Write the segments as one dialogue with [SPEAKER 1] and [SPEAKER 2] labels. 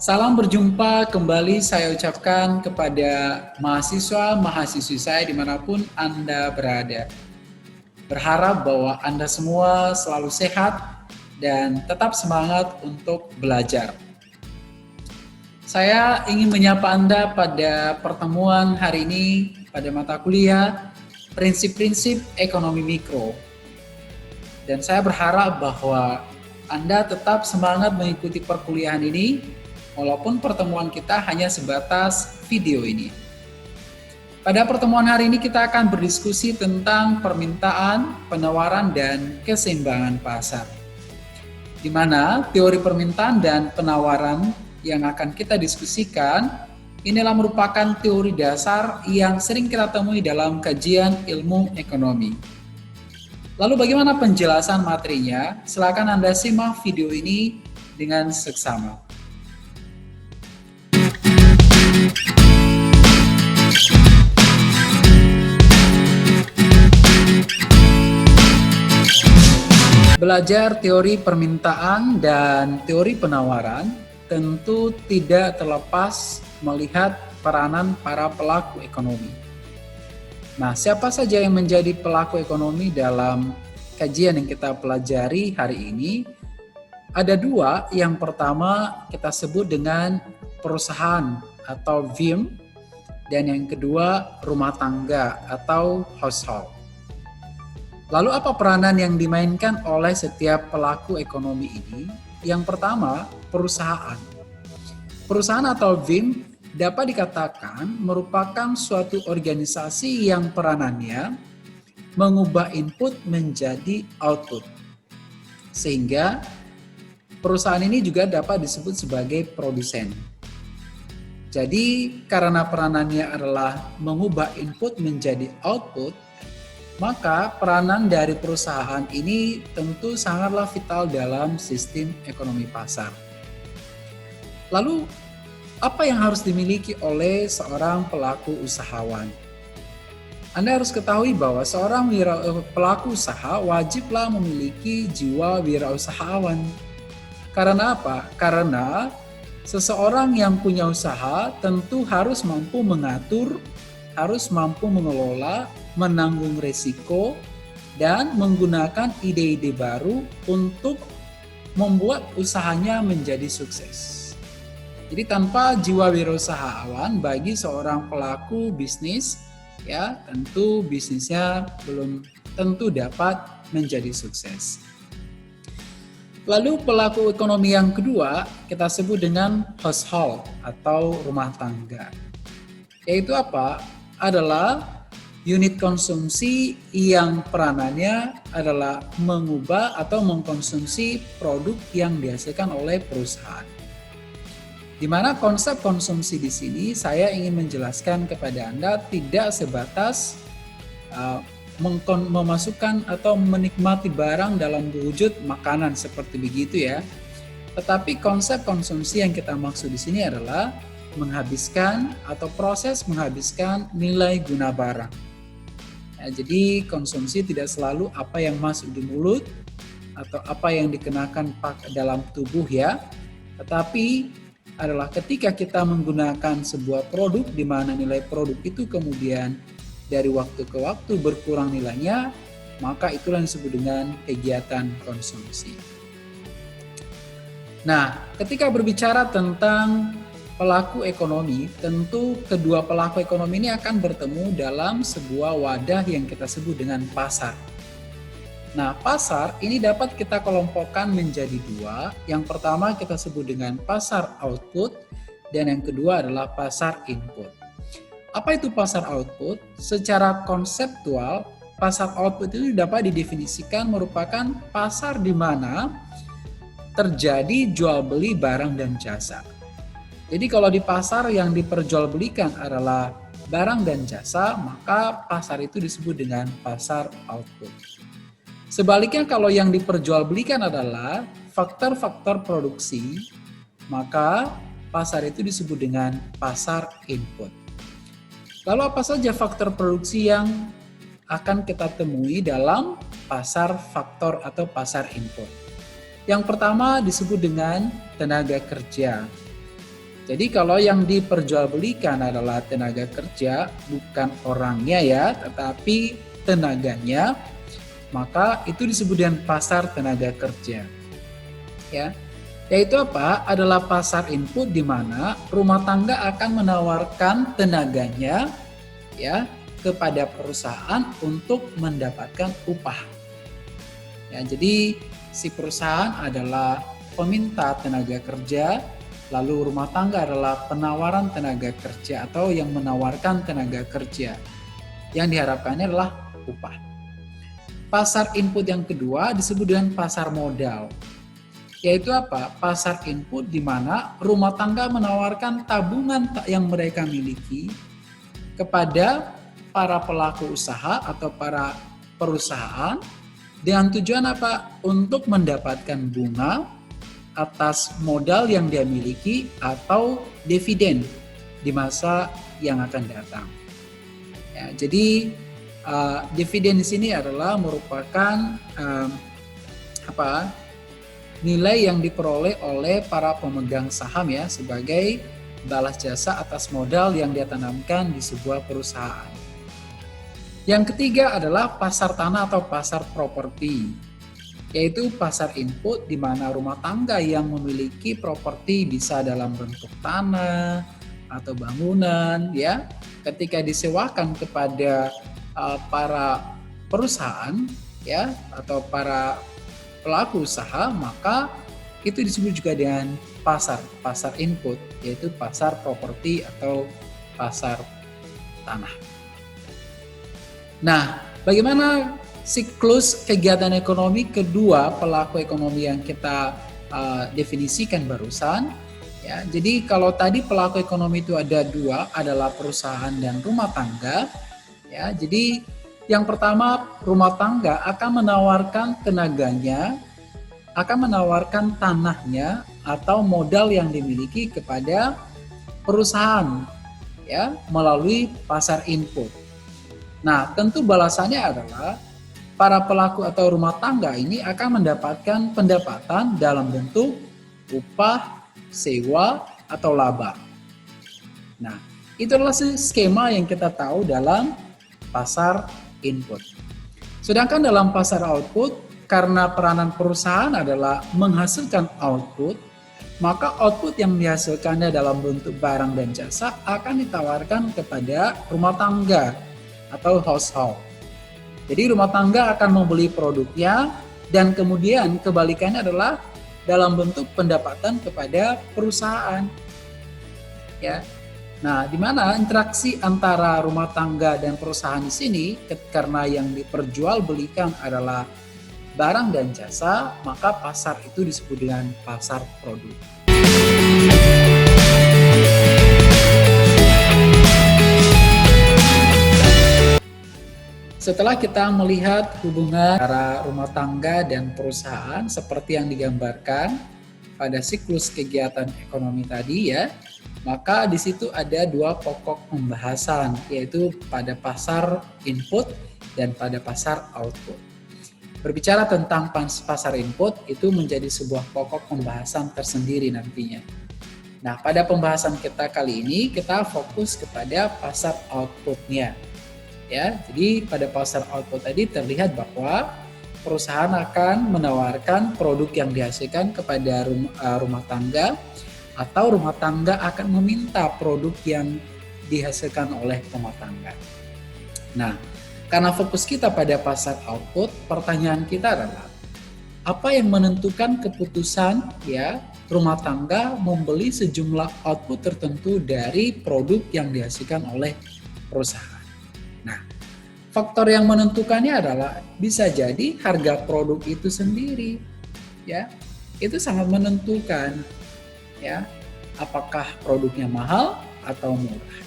[SPEAKER 1] Salam berjumpa kembali saya ucapkan kepada mahasiswa-mahasiswi saya dimanapun Anda berada. Berharap bahwa Anda semua selalu sehat dan tetap semangat untuk belajar. Saya ingin menyapa Anda pada pertemuan hari ini pada mata kuliah Prinsip-Prinsip Ekonomi Mikro. Dan saya berharap bahwa Anda tetap semangat mengikuti perkuliahan ini walaupun pertemuan kita hanya sebatas video ini. Pada pertemuan hari ini kita akan berdiskusi tentang permintaan, penawaran, dan keseimbangan pasar. Di mana teori permintaan dan penawaran yang akan kita diskusikan inilah merupakan teori dasar yang sering kita temui dalam kajian ilmu ekonomi. Lalu bagaimana penjelasan materinya? Silakan Anda simak video ini dengan seksama. Belajar teori permintaan dan teori penawaran tentu tidak terlepas melihat peranan para pelaku ekonomi. Nah, siapa saja yang menjadi pelaku ekonomi dalam kajian yang kita pelajari hari ini? Ada dua. Yang pertama kita sebut dengan perusahaan atau firm, dan yang kedua rumah tangga atau household. Lalu apa peranan yang dimainkan oleh setiap pelaku ekonomi ini? Yang pertama, perusahaan. Perusahaan atau firm dapat dikatakan merupakan suatu organisasi yang peranannya mengubah input menjadi output. Sehingga perusahaan ini juga dapat disebut sebagai produsen. Jadi karena peranannya adalah mengubah input menjadi output, maka peranan dari perusahaan ini tentu sangatlah vital dalam sistem ekonomi pasar. Lalu, apa yang harus dimiliki oleh seorang pelaku usahawan? Anda harus ketahui bahwa seorang pelaku usaha wajiblah memiliki jiwa wirausahawan. Karena apa? Karena seseorang yang punya usaha tentu harus mampu mengatur, harus mampu mengelola, menanggung risiko, dan menggunakan ide-ide baru untuk membuat usahanya menjadi sukses. Jadi tanpa jiwa wirausahawan bagi seorang pelaku bisnis, ya tentu bisnisnya belum tentu dapat menjadi sukses. Lalu pelaku ekonomi yang kedua kita sebut dengan household atau rumah tangga. Yaitu apa? Adalah unit konsumsi yang peranannya adalah mengubah atau mengkonsumsi produk yang dihasilkan oleh perusahaan. Di mana konsep konsumsi di sini saya ingin menjelaskan kepada Anda tidak sebatas memasukkan atau menikmati barang dalam wujud makanan seperti begitu ya. Tetapi konsep konsumsi yang kita maksud di sini adalah menghabiskan atau proses menghabiskan nilai guna barang. Nah, jadi konsumsi tidak selalu apa yang masuk di mulut atau apa yang dikenakan dalam tubuh ya, tetapi adalah ketika kita menggunakan sebuah produk di mana nilai produk itu kemudian dari waktu ke waktu berkurang nilainya, maka itulah yang disebut dengan kegiatan konsumsi. Nah, ketika berbicara tentang pelaku ekonomi, tentu kedua pelaku ekonomi ini akan bertemu dalam sebuah wadah yang kita sebut dengan pasar. Nah, pasar ini dapat kita kelompokkan menjadi dua. Yang pertama kita sebut dengan pasar output, dan yang kedua adalah pasar input. Apa itu pasar output? Secara konseptual, pasar output itu dapat didefinisikan merupakan pasar di mana terjadi jual beli barang dan jasa. Jadi kalau di pasar yang diperjualbelikan adalah barang dan jasa, maka pasar itu disebut dengan pasar output. Sebaliknya kalau yang diperjualbelikan adalah faktor-faktor produksi, maka pasar itu disebut dengan pasar input. Lalu apa saja faktor produksi yang akan kita temui dalam pasar faktor atau pasar input? Yang pertama disebut dengan tenaga kerja. Jadi kalau yang diperjualbelikan adalah tenaga kerja, bukan orangnya ya, tetapi tenaganya, maka itu disebut dengan pasar tenaga kerja. Ya. Yaitu apa? Adalah pasar input di mana rumah tangga akan menawarkan tenaganya ya kepada perusahaan untuk mendapatkan upah. Ya, jadi si perusahaan adalah peminta tenaga kerja, lalu rumah tangga adalah penawaran tenaga kerja atau yang menawarkan tenaga kerja. Yang diharapkannya adalah upah. Pasar input yang kedua disebut dengan pasar modal. Yaitu apa? Pasar input di mana rumah tangga menawarkan tabungan yang mereka miliki kepada para pelaku usaha atau para perusahaan dengan tujuan apa? Untuk mendapatkan bunga atas modal yang dia miliki atau dividen di masa yang akan datang. Ya, jadi dividen di sini adalah merupakan nilai yang diperoleh oleh para pemegang saham ya sebagai balas jasa atas modal yang dia tanamkan di sebuah perusahaan. Yang ketiga adalah pasar tanah atau pasar properti, yaitu pasar input di mana rumah tangga yang memiliki properti bisa dalam bentuk tanah atau bangunan ya, ketika disewakan kepada para perusahaan ya atau para pelaku usaha, maka itu disebut juga dengan pasar input, yaitu pasar properti atau pasar tanah. Nah, bagaimana siklus kegiatan ekonomi kedua pelaku ekonomi yang kita definisikan barusan? Ya, jadi kalau tadi pelaku ekonomi itu ada dua, adalah perusahaan dan rumah tangga. Ya, jadi yang pertama, rumah tangga akan menawarkan tenaganya, akan menawarkan tanahnya atau modal yang dimiliki kepada perusahaan ya melalui pasar input. Nah, tentu balasannya adalah para pelaku atau rumah tangga ini akan mendapatkan pendapatan dalam bentuk upah, sewa, atau laba. Nah, itu adalah skema yang kita tahu dalam pasar input. Sedangkan dalam pasar output, karena peranan perusahaan adalah menghasilkan output, maka output yang dihasilkannya dalam bentuk barang dan jasa akan ditawarkan kepada rumah tangga atau household. Jadi rumah tangga akan membeli produknya dan kemudian kebalikannya adalah dalam bentuk pendapatan kepada perusahaan. Ya. Nah, di mana interaksi antara rumah tangga dan perusahaan di sini, karena yang diperjualbelikan adalah barang dan jasa, maka pasar itu disebut dengan pasar produk. Setelah kita melihat hubungan antara rumah tangga dan perusahaan seperti yang digambarkan pada siklus kegiatan ekonomi tadi ya, maka di situ ada dua pokok pembahasan, yaitu pada pasar input dan pada pasar output. Berbicara tentang pasar input itu menjadi sebuah pokok pembahasan tersendiri nantinya. Nah, pada pembahasan kita kali ini kita fokus kepada pasar outputnya. Ya, jadi pada pasar output tadi terlihat bahwa perusahaan akan menawarkan produk yang dihasilkan kepada rumah tangga, atau rumah tangga akan meminta produk yang dihasilkan oleh rumah tangga. Nah, karena fokus kita pada pasar output, pertanyaan kita adalah apa yang menentukan keputusan ya rumah tangga membeli sejumlah output tertentu dari produk yang dihasilkan oleh perusahaan. Nah, faktor yang menentukannya adalah bisa jadi harga produk itu sendiri, ya, itu sangat menentukan, ya, apakah produknya mahal atau murah.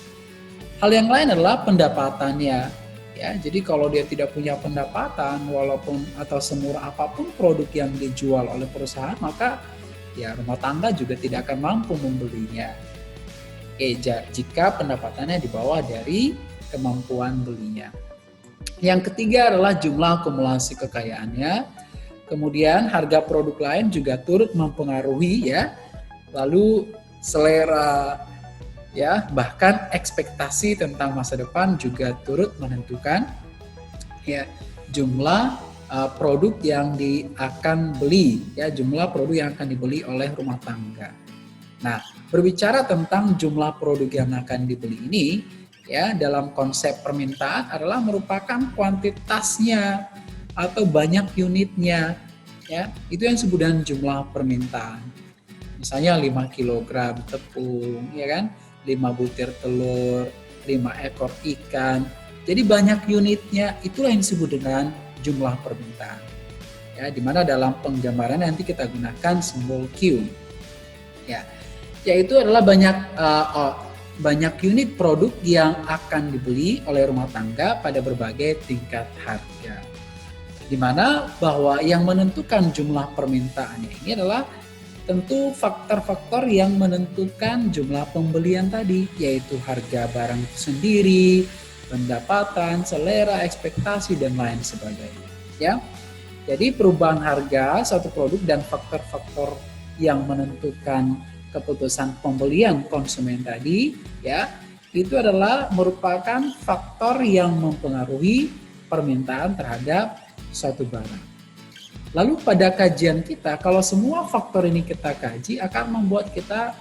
[SPEAKER 1] Hal yang lain adalah pendapatannya, ya. Jadi kalau dia tidak punya pendapatan, walaupun atau semurah apapun produk yang dijual oleh perusahaan, maka ya rumah tangga juga tidak akan mampu membelinya. Jika pendapatannya di bawah dari kemampuan belinya. Yang ketiga adalah jumlah akumulasi kekayaannya. Kemudian harga produk lain juga turut mempengaruhi ya. Lalu selera, ya, bahkan ekspektasi tentang masa depan juga turut menentukan ya jumlah produk yang akan beli, ya, jumlah produk yang akan dibeli oleh rumah tangga. Nah, berbicara tentang jumlah produk yang akan dibeli ini, ya, dalam konsep permintaan adalah merupakan kuantitasnya atau banyak unitnya, ya. Itu yang disebut dengan jumlah permintaan. Misalnya 5 kg tepung, ya kan, 5 butir telur, 5 ekor ikan. Jadi banyak unitnya, itulah yang disebut dengan jumlah permintaan. Ya, di mana dalam penggambaran nanti kita gunakan simbol Q. Ya, yaitu adalah banyak unit produk yang akan dibeli oleh rumah tangga pada berbagai tingkat harga. Di mana bahwa yang menentukan jumlah permintaannya ini adalah tentu faktor-faktor yang menentukan jumlah pembelian tadi, yaitu harga barang itu sendiri, pendapatan, selera, ekspektasi, dan lain sebagainya. Ya, jadi perubahan harga suatu produk dan faktor-faktor yang menentukan keputusan pembelian konsumen tadi, ya, itu adalah merupakan faktor yang mempengaruhi permintaan terhadap suatu barang. Lalu pada kajian kita, kalau semua faktor ini kita kaji akan membuat kita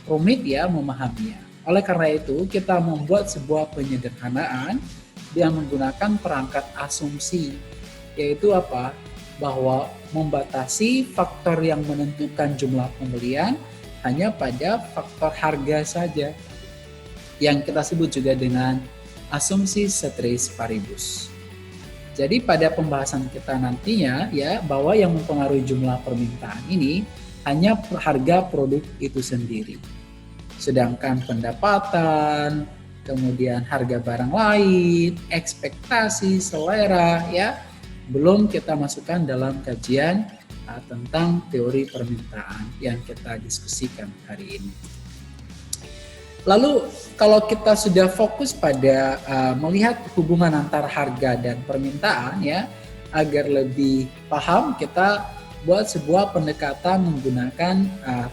[SPEAKER 1] rumit ya memahaminya. Oleh karena itu, kita membuat sebuah penyederhanaan yang menggunakan perangkat asumsi, yaitu apa? Bahwa membatasi faktor yang menentukan jumlah pembelian hanya pada faktor harga saja, yang kita sebut juga dengan asumsi ceteris paribus. Jadi pada pembahasan kita nantinya ya, bahwa yang mempengaruhi jumlah permintaan ini hanya harga produk itu sendiri. Sedangkan pendapatan, kemudian harga barang lain, ekspektasi, selera, ya, belum kita masukkan dalam kajian tentang teori permintaan yang kita diskusikan hari ini. Lalu kalau kita sudah fokus pada melihat hubungan antara harga dan permintaan, ya, agar lebih paham, kita buat sebuah pendekatan menggunakan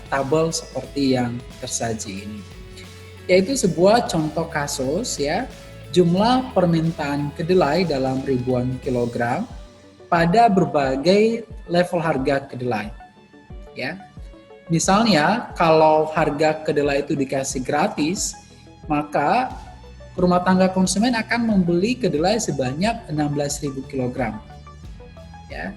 [SPEAKER 1] tabel seperti yang tersaji ini, yaitu sebuah contoh kasus, ya, jumlah permintaan kedelai dalam ribuan kilogram pada berbagai level harga kedelai, ya. Misalnya kalau harga kedelai itu dikasih gratis, maka rumah tangga konsumen akan membeli kedelai sebanyak 16.000 kg. Ya.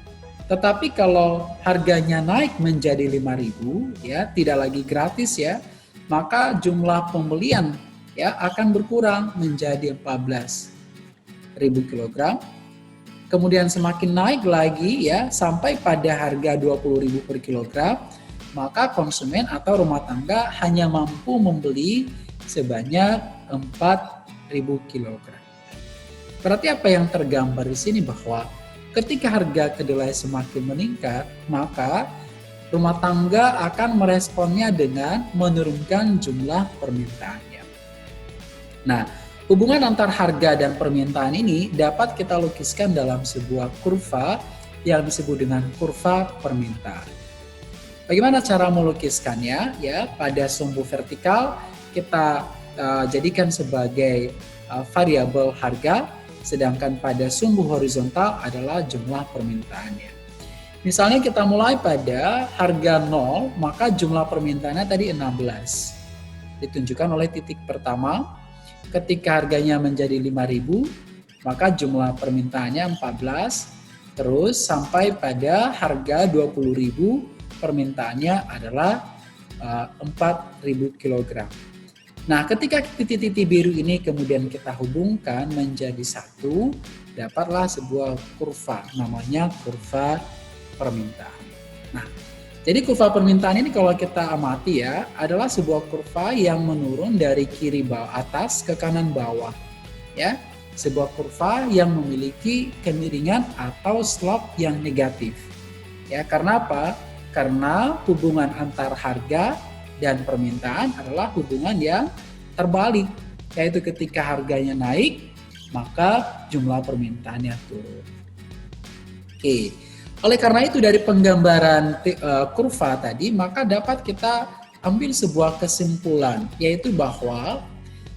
[SPEAKER 1] Tetapi kalau harganya naik menjadi 5.000, ya, tidak lagi gratis, ya, maka jumlah pembelian, ya, akan berkurang menjadi 14.000 kg. Kemudian semakin naik lagi, ya, sampai pada harga 20.000 per kilogram, maka konsumen atau rumah tangga hanya mampu membeli sebanyak 4.000 kg. Berarti apa yang tergambar di sini, bahwa ketika harga kedelai semakin meningkat, maka rumah tangga akan meresponnya dengan menurunkan jumlah permintaannya. Nah, hubungan antar harga dan permintaan ini dapat kita lukiskan dalam sebuah kurva yang disebut dengan kurva permintaan. Bagaimana cara melukiskannya? Ya, pada sumbu vertikal kita jadikan sebagai variabel harga, sedangkan pada sumbu horizontal adalah jumlah permintaannya. Misalnya kita mulai pada harga 0, maka jumlah permintaannya tadi 16. Ditunjukkan oleh titik pertama. Ketika harganya menjadi 5.000, maka jumlah permintaannya 14, terus sampai pada harga 20.000, permintaannya adalah 4.000 kg. Nah, ketika titik-titik biru ini kemudian kita hubungkan menjadi satu, dapatlah sebuah kurva, namanya kurva permintaan. Nah, jadi kurva permintaan ini kalau kita amati, ya, adalah sebuah kurva yang menurun dari kiri bawah atas ke kanan bawah, ya. Sebuah kurva yang memiliki kemiringan atau slope yang negatif. Ya, karena apa? Karena hubungan antar harga dan permintaan adalah hubungan yang terbalik, yaitu ketika harganya naik, maka jumlah permintaannya turun. Oke. Oleh karena itu dari penggambaran kurva tadi, maka dapat kita ambil sebuah kesimpulan, yaitu bahwa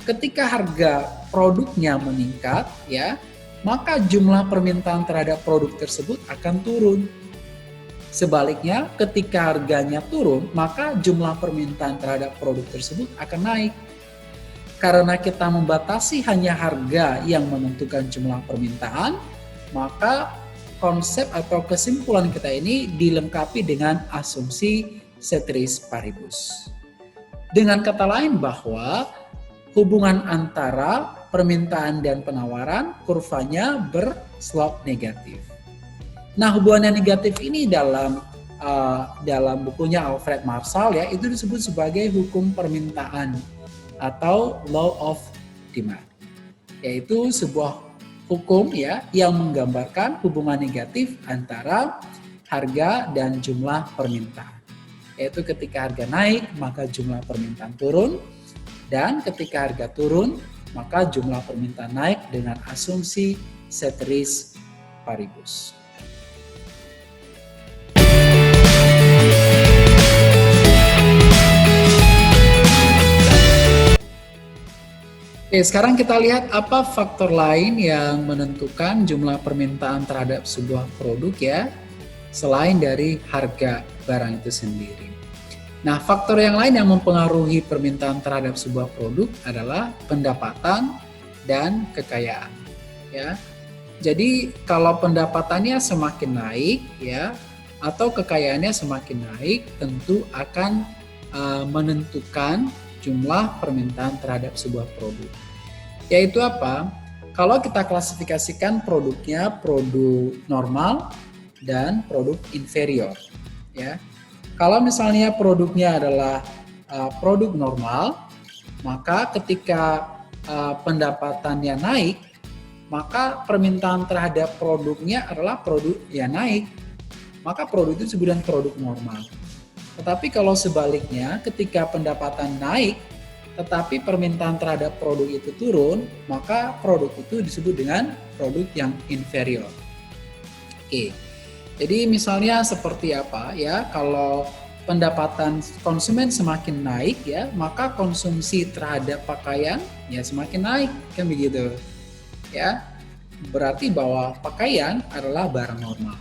[SPEAKER 1] ketika harga produknya meningkat, ya, maka jumlah permintaan terhadap produk tersebut akan turun. Sebaliknya, ketika harganya turun, maka jumlah permintaan terhadap produk tersebut akan naik. Karena kita membatasi hanya harga yang menentukan jumlah permintaan, maka konsep atau kesimpulan kita ini dilengkapi dengan asumsi ceteris paribus. Dengan kata lain bahwa hubungan antara permintaan dan penawaran kurvanya berslope negatif. Nah, hubungan yang negatif ini dalam bukunya Alfred Marshall ya, itu disebut sebagai hukum permintaan atau law of demand, yaitu sebuah hukum ya yang menggambarkan hubungan negatif antara harga dan jumlah permintaan. Yaitu ketika harga naik maka jumlah permintaan turun, dan ketika harga turun maka jumlah permintaan naik dengan asumsi ceteris paribus. Oke, sekarang kita lihat apa faktor lain yang menentukan jumlah permintaan terhadap sebuah produk ya, selain dari harga barang itu sendiri. Nah, faktor yang lain yang mempengaruhi permintaan terhadap sebuah produk adalah pendapatan dan kekayaan. Ya, jadi kalau pendapatannya semakin naik ya, atau kekayaannya semakin naik, tentu akan menentukan jumlah permintaan terhadap sebuah produk. Yaitu apa? Kalau kita klasifikasikan produknya produk normal dan produk inferior. Ya, kalau misalnya produknya adalah produk normal, maka ketika pendapatannya naik, maka permintaan terhadap produknya adalah produk yang naik. Maka produk itu disebut dengan produk normal. Tetapi kalau sebaliknya, ketika pendapatan naik, tetapi permintaan terhadap produk itu turun, maka produk itu disebut dengan produk yang inferior. Oke, jadi misalnya seperti apa ya? Kalau pendapatan konsumen semakin naik ya, maka konsumsi terhadap pakaian ya semakin naik, kan begitu? Ya, berarti bahwa pakaian adalah barang normal.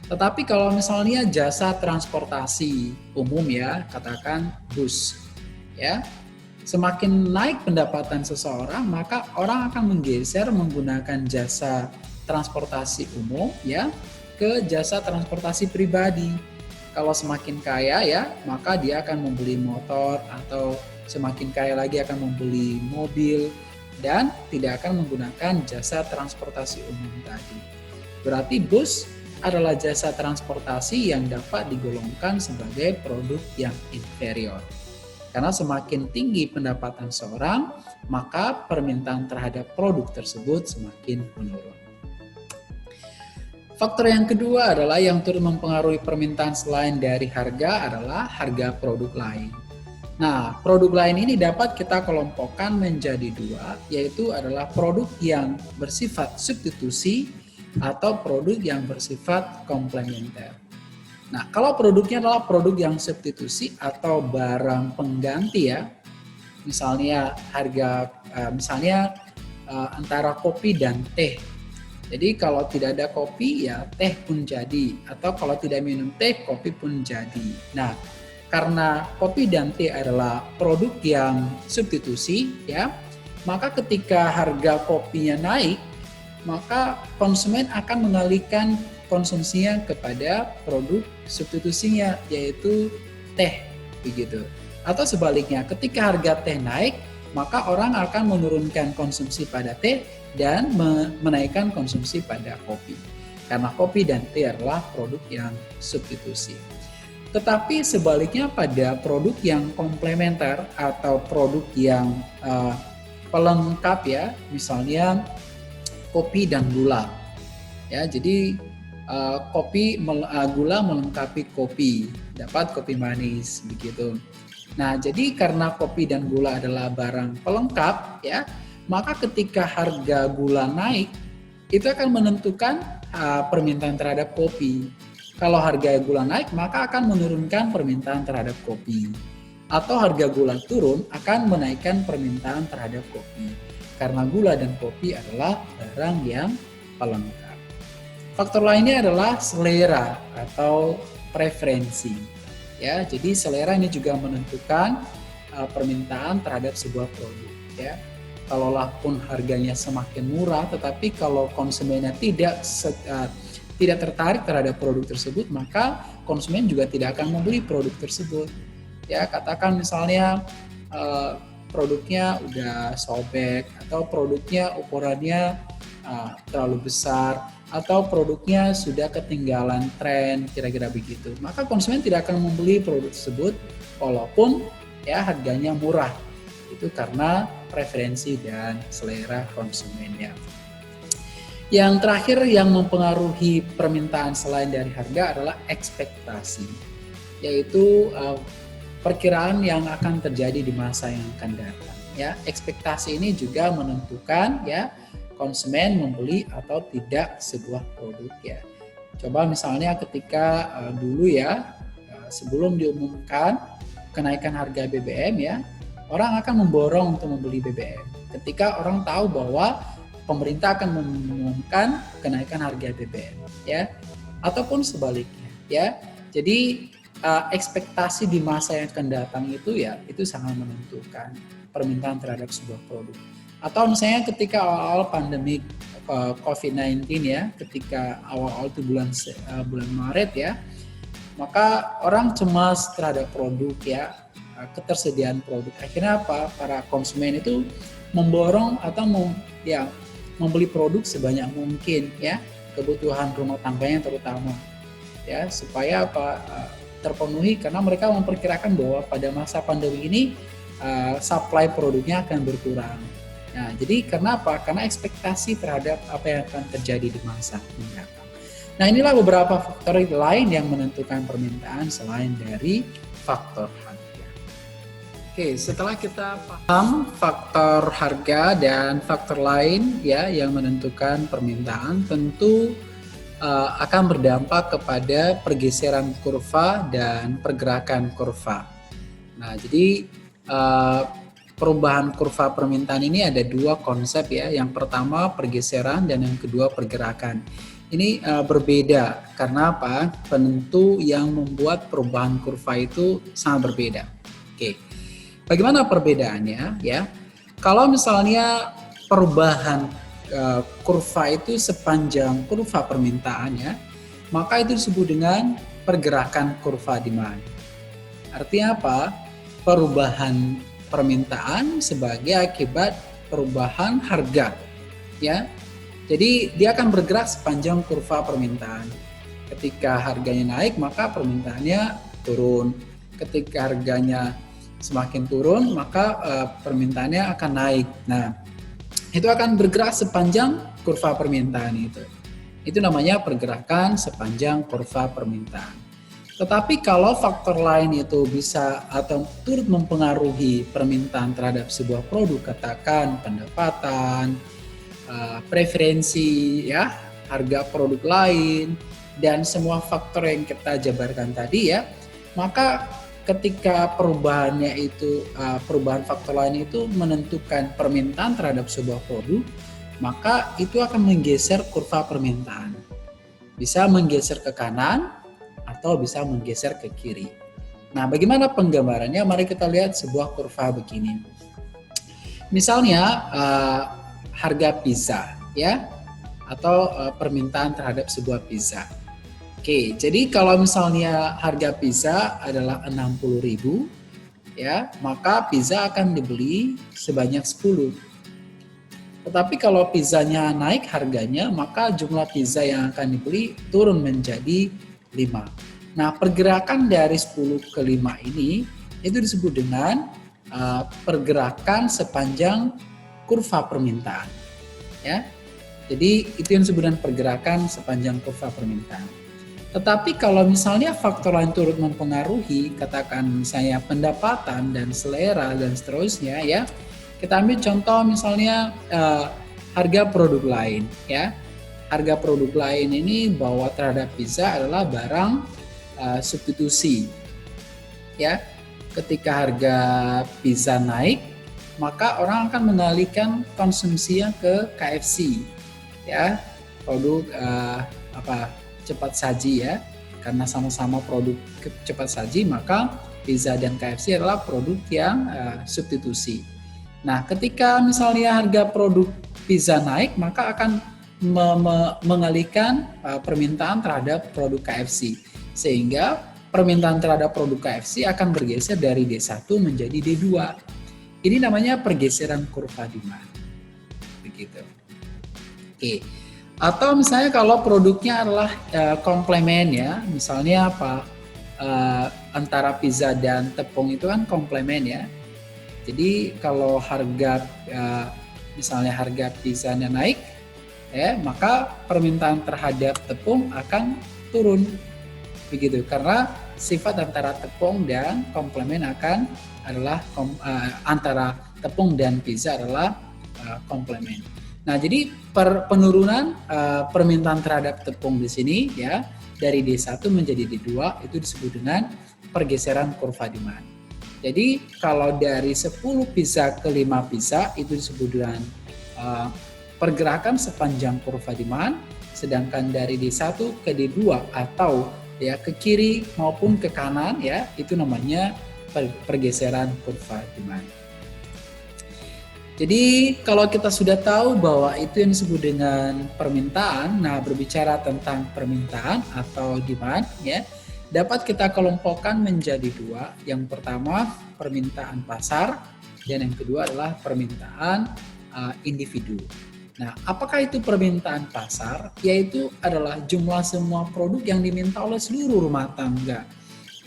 [SPEAKER 1] Tetapi kalau misalnya jasa transportasi umum ya, katakan bus ya, semakin naik pendapatan seseorang, maka orang akan menggeser menggunakan jasa transportasi umum ya ke jasa transportasi pribadi. Kalau semakin kaya ya, maka dia akan membeli motor, atau semakin kaya lagi akan membeli mobil dan tidak akan menggunakan jasa transportasi umum tadi. Berarti bus adalah jasa transportasi yang dapat digolongkan sebagai produk yang inferior. Karena semakin tinggi pendapatan seorang, maka permintaan terhadap produk tersebut semakin menurun. Faktor yang kedua adalah yang turut mempengaruhi permintaan selain dari harga adalah harga produk lain. Nah, produk lain ini dapat kita kelompokkan menjadi dua, yaitu adalah produk yang bersifat substitusi atau produk yang bersifat komplementer. Nah, kalau produknya adalah produk yang substitusi atau barang pengganti ya, misalnya antara kopi dan teh. Jadi kalau tidak ada kopi ya teh pun jadi, atau kalau tidak minum teh kopi pun jadi. Nah, karena kopi dan teh adalah produk yang substitusi ya, maka ketika harga kopinya naik, maka konsumen akan mengalihkan konsumsinya kepada produk substitusinya, yaitu teh, begitu. Atau sebaliknya, ketika harga teh naik, maka orang akan menurunkan konsumsi pada teh dan menaikkan konsumsi pada kopi. Karena kopi dan teh adalah produk yang substitusi. Tetapi sebaliknya pada produk yang komplementer atau produk yang pelengkap ya, misalnya kopi dan gula. Ya, jadi gula melengkapi kopi, dapat kopi manis begitu. Nah, jadi karena kopi dan gula adalah barang pelengkap ya, maka ketika harga gula naik, itu akan menentukan permintaan terhadap kopi. Kalau harga gula naik, maka akan menurunkan permintaan terhadap kopi. atau harga gula turun akan menaikkan permintaan terhadap kopi. Karena gula dan kopi adalah barang yang pelengkap. Faktor lainnya adalah selera atau preferensi. Ya, jadi selera ini juga menentukan permintaan terhadap sebuah produk. Ya, kalaulah pun harganya semakin murah, tetapi kalau konsumennya tidak tertarik terhadap produk tersebut, maka konsumen juga tidak akan membeli produk tersebut. Ya, katakan misalnya produknya udah sobek, atau produknya ukurannya terlalu besar, atau produknya sudah ketinggalan tren, kira-kira begitu. Maka konsumen tidak akan membeli produk tersebut walaupun ya harganya murah. Itu karena preferensi dan selera konsumennya. Yang terakhir yang mempengaruhi permintaan selain dari harga adalah ekspektasi, yaitu perkiraan yang akan terjadi di masa yang akan datang. Ya, ekspektasi ini juga menentukan ya konsumen membeli atau tidak sebuah produk ya. Coba misalnya ketika dulu ya sebelum diumumkan kenaikan harga BBM ya, orang akan memborong untuk membeli BBM. Ketika orang tahu bahwa pemerintah akan mengumumkan kenaikan harga BBM ya, ataupun sebaliknya ya. Jadi ekspektasi di masa yang akan datang itu ya itu sangat menentukan permintaan terhadap sebuah produk. Atau misalnya ketika awal-awal pandemi COVID-19 ya, ketika awal-awal itu bulan Maret ya, maka orang cemas terhadap produk ya, ketersediaan produk. Akhirnya apa? Para konsumen itu memborong atau membeli produk sebanyak mungkin ya, kebutuhan rumah tangganya terutama ya, supaya terpenuhi, karena mereka memperkirakan bahwa pada masa pandemi ini supply produknya akan berkurang. Nah, jadi karena apa? Karena ekspektasi terhadap apa yang akan terjadi di masa mendatang. Nah, inilah beberapa faktor lain yang menentukan permintaan selain dari faktor harga. Oke, setelah kita paham faktor harga dan faktor lain ya yang menentukan permintaan, tentu akan berdampak kepada pergeseran kurva dan pergerakan kurva. Nah, jadi perubahan kurva permintaan ini ada dua konsep ya. Yang pertama pergeseran dan yang kedua pergerakan. Ini berbeda karena apa? Penentu yang membuat perubahan kurva itu sangat berbeda. Oke. Bagaimana perbedaannya ya? Kalau misalnya perubahan kurva itu sepanjang kurva permintaannya, maka itu disebut dengan pergerakan kurva demand. Artinya apa? Perubahan permintaan sebagai akibat perubahan harga ya. Jadi dia akan bergerak sepanjang kurva permintaan. Ketika harganya naik maka permintaannya turun. Ketika harganya semakin turun maka permintaannya akan naik. Nah, itu akan bergerak sepanjang kurva permintaan itu. Itu namanya pergerakan sepanjang kurva permintaan. Tetapi kalau faktor lain itu bisa atau turut mempengaruhi permintaan terhadap sebuah produk, katakan pendapatan, preferensi, ya, harga produk lain, dan semua faktor yang kita jabarkan tadi ya, maka ketika perubahannya itu, perubahan faktor lain itu menentukan permintaan terhadap sebuah produk, maka itu akan menggeser kurva permintaan. Bisa menggeser ke kanan, atau bisa menggeser ke kiri. Nah, bagaimana penggambarannya? Mari kita lihat sebuah kurva begini. Misalnya harga pizza, ya, atau permintaan terhadap sebuah pizza. Oke, jadi kalau misalnya harga pizza adalah 60.000, ya, maka pizza akan dibeli sebanyak 10. Tetapi kalau pizzanya naik harganya, maka jumlah pizza yang akan dibeli turun menjadi 5. Nah, pergerakan dari 10 ke 5 ini itu disebut dengan pergerakan sepanjang kurva permintaan. Ya. Jadi itu yang disebut dengan pergerakan sepanjang kurva permintaan. Tetapi kalau misalnya faktor lain turut mempengaruhi, katakan misalnya pendapatan dan selera dan seterusnya ya. Kita ambil contoh misalnya harga produk lain ya. Harga produk lain ini bahwa terhadap pizza adalah barang substitusi ya. ketika harga pizza naik, maka orang akan mengalihkan konsumsinya ke KFC, ya, produk cepat saji ya, karena sama-sama produk cepat saji, maka pizza dan KFC adalah produk yang substitusi. Nah, ketika misalnya harga produk pizza naik, maka akan mengalihkan permintaan terhadap produk KFC, sehingga permintaan terhadap produk KFC akan bergeser dari D1 menjadi D2. Ini namanya pergeseran kurva demand. Begitu. Oke. Atau misalnya kalau produknya adalah komplemen ya, misalnya antara pizza dan tepung itu kan komplemen ya. Jadi kalau misalnya harga pizzanya naik, ya, maka permintaan terhadap tepung akan turun. Begitu, karena sifat antara tepung dan komplemen adalah antara tepung dan pizza adalah komplemen. Nah, jadi penurunan permintaan terhadap tepung di sini ya, dari D1 menjadi D2 itu disebut dengan pergeseran kurva demand. Jadi kalau dari 10 pizza ke 5 pizza itu disebut dengan pergerakan sepanjang kurva demand, sedangkan dari D1 ke D2 atau ya ke kiri maupun ke kanan ya, itu namanya pergeseran kurva demand. Jadi kalau kita sudah tahu bahwa itu yang disebut dengan permintaan, nah berbicara tentang permintaan atau demand ya, dapat kita kelompokkan menjadi dua. Yang pertama permintaan pasar dan yang kedua adalah permintaan individu. Nah, apakah itu permintaan pasar? Yaitu adalah jumlah semua produk yang diminta oleh seluruh rumah tangga.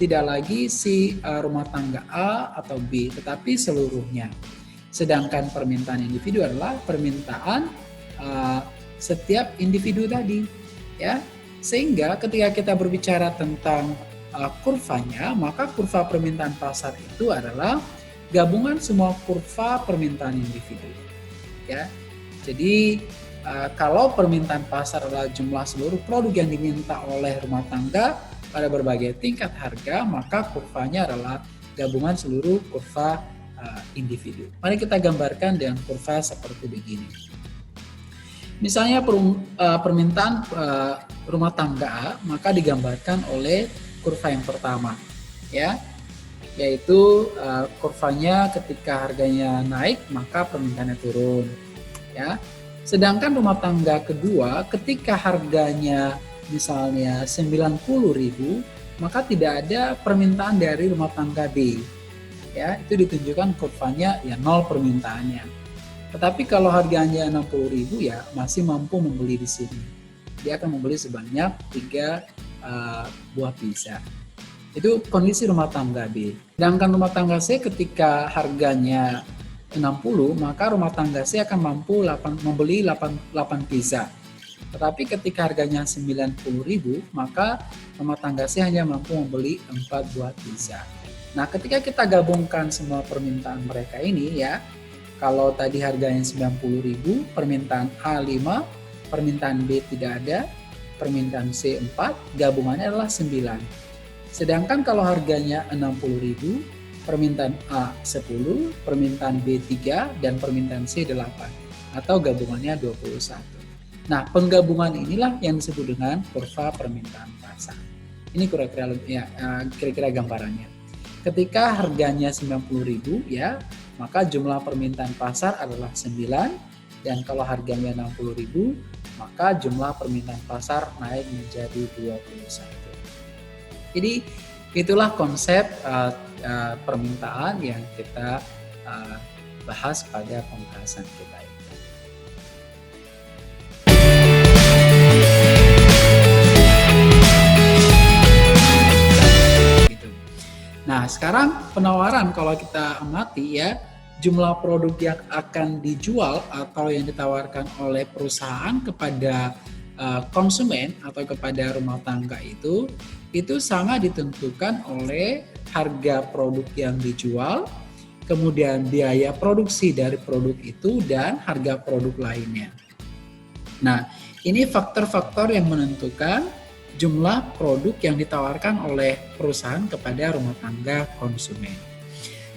[SPEAKER 1] Tidak lagi si rumah tangga A atau B, tetapi seluruhnya. Sedangkan permintaan individu adalah permintaan setiap individu tadi, ya. Sehingga ketika kita berbicara tentang kurvanya, maka kurva permintaan pasar itu adalah gabungan semua kurva permintaan individu, ya. Jadi kalau permintaan pasar adalah jumlah seluruh produk yang diminta oleh rumah tangga pada berbagai tingkat harga, maka kurvanya adalah gabungan seluruh kurva individu. Mari kita gambarkan dengan kurva seperti begini. Misalnya permintaan rumah tangga A, maka digambarkan oleh kurva yang pertama, ya, yaitu kurvanya ketika harganya naik maka permintaannya turun. Ya. Sedangkan rumah tangga kedua ketika harganya misalnya 90.000 maka tidak ada permintaan dari rumah tangga B. Ya, itu ditunjukkan kurvanya ya 0 permintaannya. Tetapi kalau harganya 60.000 ya masih mampu membeli di sini. Dia akan membeli sebanyak 3 buah pizza. Itu kondisi rumah tangga B. Sedangkan rumah tangga C ketika harganya 60, maka rumah tangga C akan mampu membeli 8 pizza. Tetapi ketika harganya 90.000, maka rumah tangga C hanya mampu membeli 4 buah pizza. Nah, ketika kita gabungkan semua permintaan mereka ini ya, kalau tadi harganya 90.000, permintaan A 5, permintaan B tidak ada, permintaan C 4, gabungannya adalah 9. Sedangkan kalau harganya 60.000, permintaan A 10, permintaan B 3, dan permintaan C 8, atau gabungannya 21. Nah, penggabungan inilah yang disebut dengan kurva permintaan pasar. Ini kira-kira gambarannya. Ketika harganya 90.000 ya, maka jumlah permintaan pasar adalah 9, dan kalau harganya 60.000, maka jumlah permintaan pasar naik menjadi 21. Jadi itulah konsep permintaan yang kita bahas pada pembahasan kita ini. Gitu. Nah, sekarang penawaran kalau kita amati ya, jumlah produk yang akan dijual atau yang ditawarkan oleh perusahaan kepada konsumen atau kepada rumah tangga itu sangat ditentukan oleh harga produk yang dijual, kemudian biaya produksi dari produk itu, dan harga produk lainnya. Nah, ini faktor-faktor yang menentukan jumlah produk yang ditawarkan oleh perusahaan kepada rumah tangga konsumen.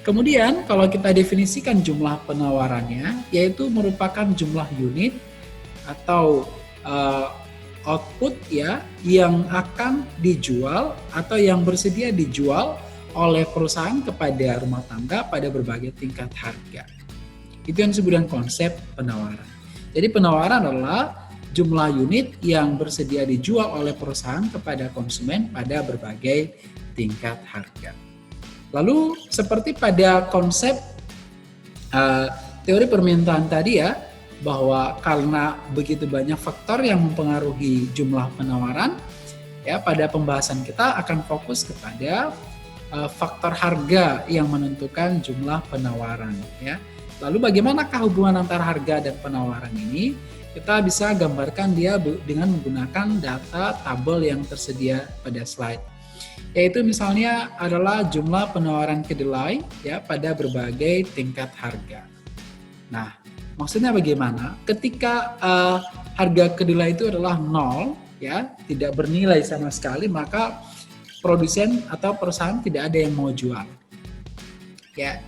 [SPEAKER 1] Kemudian kalau kita definisikan jumlah penawarannya, yaitu merupakan jumlah unit atau output ya yang akan dijual atau yang bersedia dijual oleh perusahaan kepada rumah tangga pada berbagai tingkat harga. Itu yang disebut dengan konsep penawaran. Jadi penawaran adalah jumlah unit yang bersedia dijual oleh perusahaan kepada konsumen pada berbagai tingkat harga. Lalu seperti pada konsep teori permintaan tadi ya, bahwa karena begitu banyak faktor yang mempengaruhi jumlah penawaran, ya pada pembahasan kita akan fokus kepada faktor harga yang menentukan jumlah penawaran ya. Lalu bagaimanakah hubungan antara harga dan penawaran ini? Kita bisa gambarkan dia dengan menggunakan data tabel yang tersedia pada slide. Yaitu misalnya adalah jumlah penawaran kedelai ya pada berbagai tingkat harga. Nah, maksudnya bagaimana? Ketika harga kedelai itu adalah 0 ya, tidak bernilai sama sekali, maka produsen atau perusahaan tidak ada yang mau jual. Ya.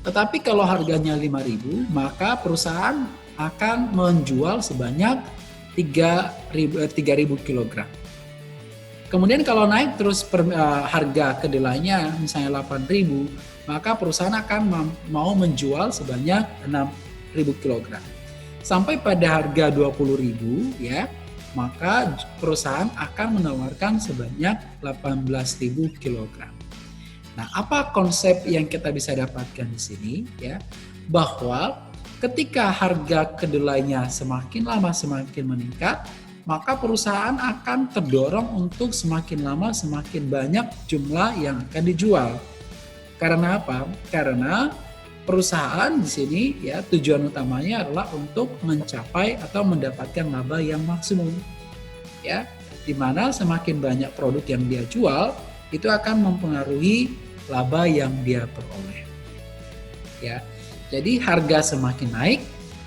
[SPEAKER 1] Tetapi kalau harganya 5.000, maka perusahaan akan menjual sebanyak 3.000 kg. Kemudian kalau naik terus harga kedelainya misalnya 8.000, maka perusahaan akan mau menjual sebanyak 6.000 kg. Sampai pada harga 20.000 ya, maka perusahaan akan menawarkan sebanyak 18.000 kg. Nah, apa konsep yang kita bisa dapatkan di sini ya? Bahwa ketika harga kedelainya semakin lama semakin meningkat, maka perusahaan akan terdorong untuk semakin lama semakin banyak jumlah yang akan dijual. Karena apa? Karena perusahaan di sini ya tujuan utamanya adalah untuk mencapai atau mendapatkan laba yang maksimum. Ya, di mana semakin banyak produk yang dia jual, itu akan mempengaruhi laba yang dia peroleh. Ya. Jadi harga semakin naik,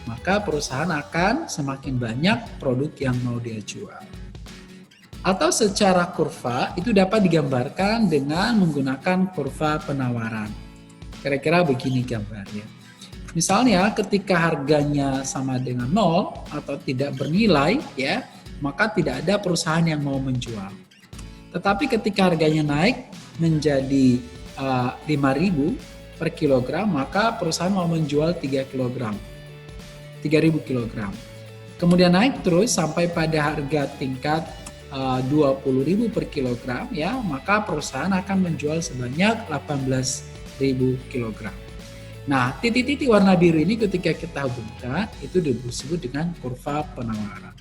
[SPEAKER 1] maka perusahaan akan semakin banyak produk yang mau dia jual. Atau secara kurva itu dapat digambarkan dengan menggunakan kurva penawaran. Kira-kira begini gambarnya. Misalnya ketika harganya sama dengan 0 atau tidak bernilai ya, maka tidak ada perusahaan yang mau menjual. Tetapi ketika harganya naik menjadi 5.000 per kilogram, maka perusahaan mau menjual 3.000 kg. Kemudian naik terus sampai pada harga tingkat 20.000 per kilogram ya, maka perusahaan akan menjual sebanyak 18.000 kg. Nah, titik-titik warna biru ini ketika kita hubungkan itu disebut dengan kurva penawaran.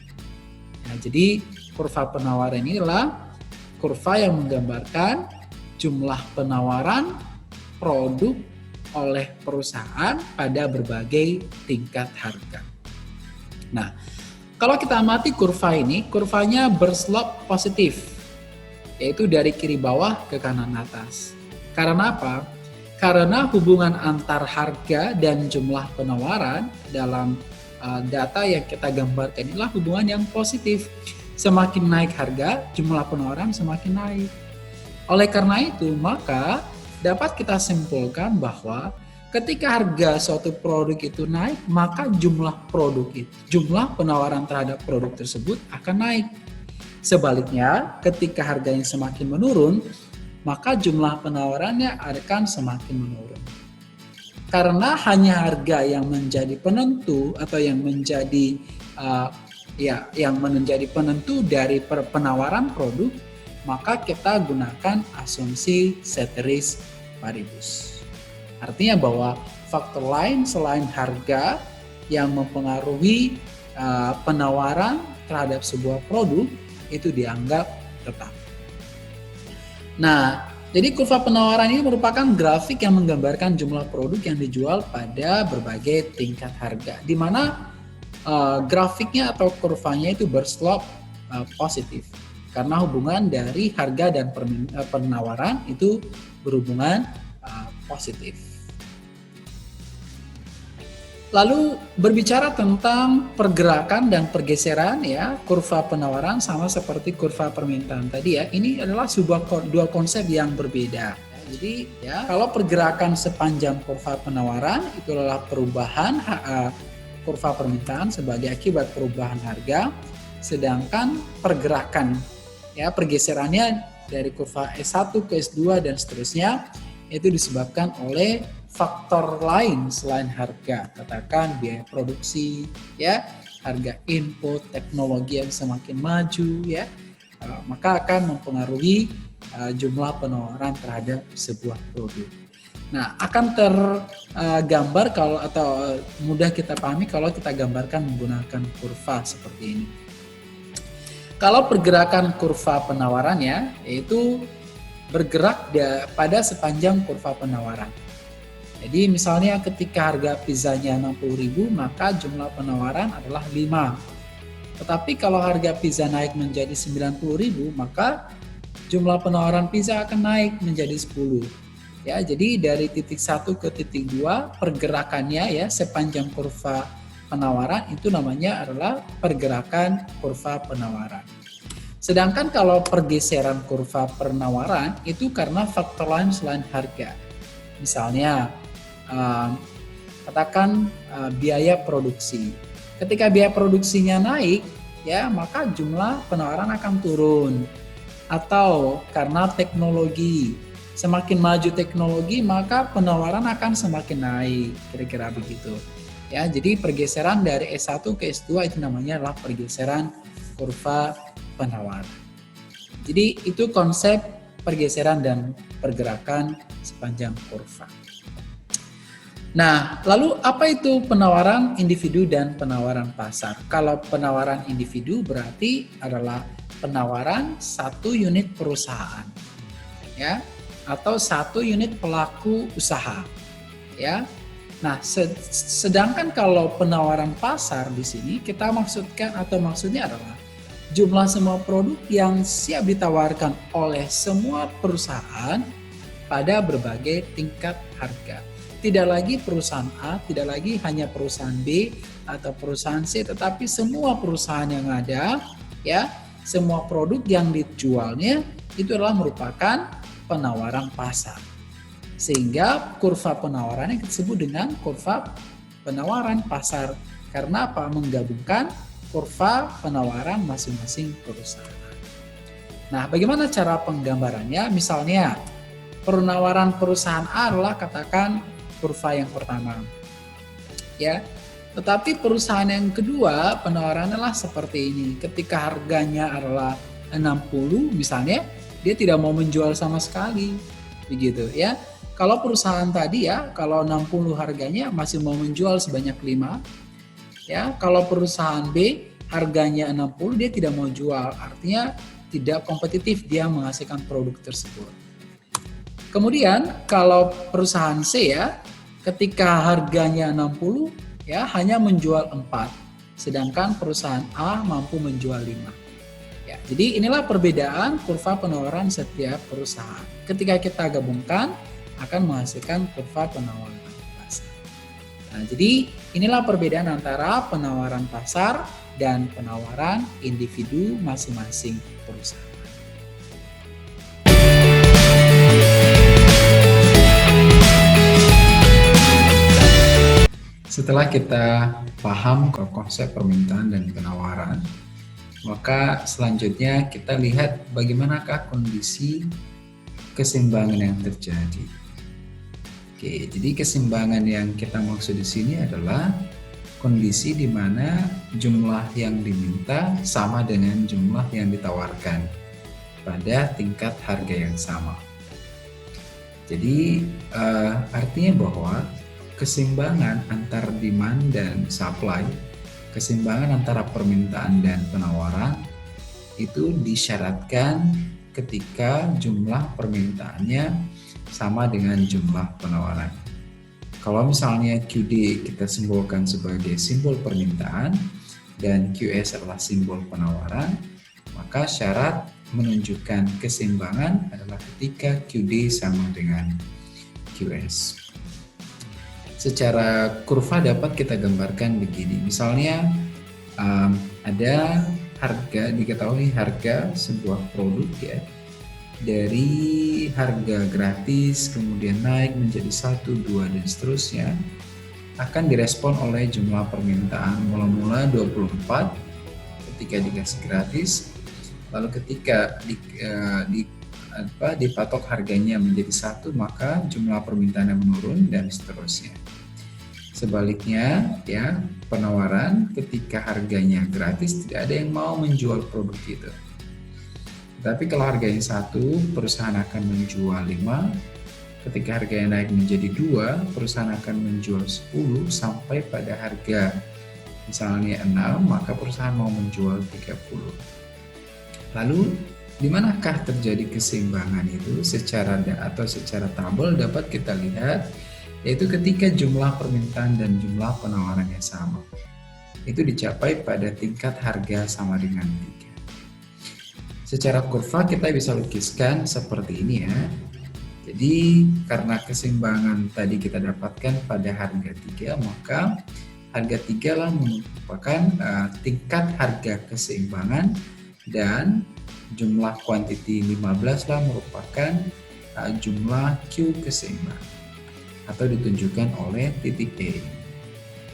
[SPEAKER 1] Nah, jadi kurva penawaran inilah kurva yang menggambarkan jumlah penawaran produk oleh perusahaan pada berbagai tingkat harga. Nah, kalau kita amati kurva ini, kurvanya berslop positif, yaitu dari kiri bawah ke kanan atas. Karena apa? Karena hubungan antar harga dan jumlah penawaran dalam data yang kita gambarkan inilah hubungan yang positif. Semakin naik harga, jumlah penawaran semakin naik. Oleh karena itu, maka dapat kita simpulkan bahwa ketika harga suatu produk itu naik, maka jumlah penawaran terhadap produk tersebut akan naik. Sebaliknya, ketika harganya semakin menurun, maka jumlah penawarannya akan semakin menurun. Karena hanya harga yang menjadi penentu atau yang menjadi penentu dari penawaran produk, maka kita gunakan asumsi ceteris paribus. Artinya bahwa faktor lain selain harga yang mempengaruhi penawaran terhadap sebuah produk itu dianggap tetap. Nah, jadi kurva penawaran ini merupakan grafik yang menggambarkan jumlah produk yang dijual pada berbagai tingkat harga, di mana grafiknya atau kurvanya itu berslop positif. Karena hubungan dari harga dan penawaran itu berhubungan positif. Lalu berbicara tentang pergerakan dan pergeseran ya, kurva penawaran sama seperti kurva permintaan tadi ya. Ini adalah dua konsep yang berbeda. Jadi ya, kalau pergerakan sepanjang kurva penawaran itu adalah perubahan kurva permintaan sebagai akibat perubahan harga, sedangkan pergerakan ya pergeserannya dari kurva S1 ke S2 dan seterusnya itu disebabkan oleh faktor lain selain harga, katakan biaya produksi, ya, harga input, teknologi yang semakin maju, ya, maka akan mempengaruhi jumlah penawaran terhadap sebuah produk. Nah, akan tergambar kalau atau mudah kita pahami kalau kita gambarkan menggunakan kurva seperti ini. Kalau pergerakan kurva penawarannya yaitu bergerak pada sepanjang kurva penawaran. Jadi misalnya ketika harga pizzanya 60.000 maka jumlah penawaran adalah 5. Tetapi kalau harga pizza naik menjadi 90.000 maka jumlah penawaran pizza akan naik menjadi 10. Ya, jadi dari titik 1 ke titik 2 pergerakannya ya sepanjang kurva penawaran itu namanya adalah pergerakan kurva penawaran. Sedangkan kalau pergeseran kurva penawaran itu karena faktor lain selain harga. Misalnya katakan biaya produksi. Ketika biaya produksinya naik, ya maka jumlah penawaran akan turun. Atau karena teknologi, semakin maju teknologi maka penawaran akan semakin naik, kira-kira begitu. Ya, jadi pergeseran dari S1 ke S2 itu namanya adalah pergeseran kurva penawaran. Jadi itu konsep pergeseran dan pergerakan sepanjang kurva. Nah, lalu apa itu penawaran individu dan penawaran pasar? Kalau penawaran individu berarti adalah penawaran satu unit perusahaan, ya, atau satu unit pelaku usaha, ya. Nah, sedangkan kalau penawaran pasar di sini kita maksudkan atau maksudnya adalah jumlah semua produk yang siap ditawarkan oleh semua perusahaan pada berbagai tingkat harga. Tidak lagi perusahaan A, tidak lagi hanya perusahaan B atau perusahaan C, tetapi semua perusahaan yang ada, ya, semua produk yang dijualnya itu adalah merupakan penawaran pasar. Sehingga kurva penawarannya disebut dengan kurva penawaran pasar. Karena apa? Menggabungkan kurva penawaran masing-masing perusahaan. Nah, bagaimana cara penggambarannya? Misalnya, penawaran perusahaan A adalah katakan kurva yang pertama. Ya. Tetapi perusahaan yang kedua penawarannya adalah seperti ini. Ketika harganya adalah 60 misalnya, dia tidak mau menjual sama sekali. Begitu ya. Kalau perusahaan tadi ya, kalau 60 harganya masih mau menjual sebanyak 5. Ya, kalau perusahaan B harganya 60 dia tidak mau jual, artinya tidak kompetitif dia menghasilkan produk tersebut. Kemudian kalau perusahaan C ya, ketika harganya 60 ya hanya menjual 4, sedangkan perusahaan A mampu menjual 5. Ya, jadi inilah perbedaan kurva penawaran setiap perusahaan. Ketika kita gabungkan akan menghasilkan kurva penawaran pasar. Nah, jadi inilah perbedaan antara penawaran pasar dan penawaran individu masing-masing perusahaan. Setelah kita paham konsep permintaan dan penawaran, maka selanjutnya kita lihat bagaimanakah kondisi keseimbangan yang terjadi. Oke, jadi keseimbangan yang kita maksud di sini adalah kondisi di mana jumlah yang diminta sama dengan jumlah yang ditawarkan pada tingkat harga yang sama. Jadi artinya bahwa keseimbangan antara demand dan supply, keseimbangan antara permintaan dan penawaran itu disyaratkan ketika jumlah permintaannya sama dengan jumlah penawaran. Kalau misalnya QD kita simbolkan sebagai simbol permintaan dan QS adalah simbol penawaran, maka syarat menunjukkan keseimbangan adalah ketika QD sama dengan QS. Secara kurva dapat kita gambarkan begini. Misalnya ada harga, diketahui harga sebuah produk ya, dari harga gratis kemudian naik menjadi 1, 2 dan seterusnya akan direspon oleh jumlah permintaan mula-mula 24 ketika dikasih gratis, lalu ketika dipatok harganya menjadi 1 maka jumlah permintaannya menurun dan seterusnya. Sebaliknya ya, penawaran ketika harganya gratis tidak ada yang mau menjual produk itu. Tapi kalau harganya 1, perusahaan akan menjual 5. Ketika harganya naik menjadi 2, perusahaan akan menjual 10 sampai pada harga misalnya 6, maka perusahaan mau menjual 30. Lalu di manakah terjadi keseimbangan itu? Secara tabel dapat kita lihat, yaitu ketika jumlah permintaan dan jumlah penawarannya sama. Itu dicapai pada tingkat harga sama dengan 3. Secara kurva kita bisa lukiskan seperti ini ya. Jadi karena keseimbangan tadi kita dapatkan pada harga 3, maka harga 3 lah merupakan tingkat harga keseimbangan dan jumlah kuantiti 15 lah merupakan jumlah Q keseimbangan atau ditunjukkan oleh titik E.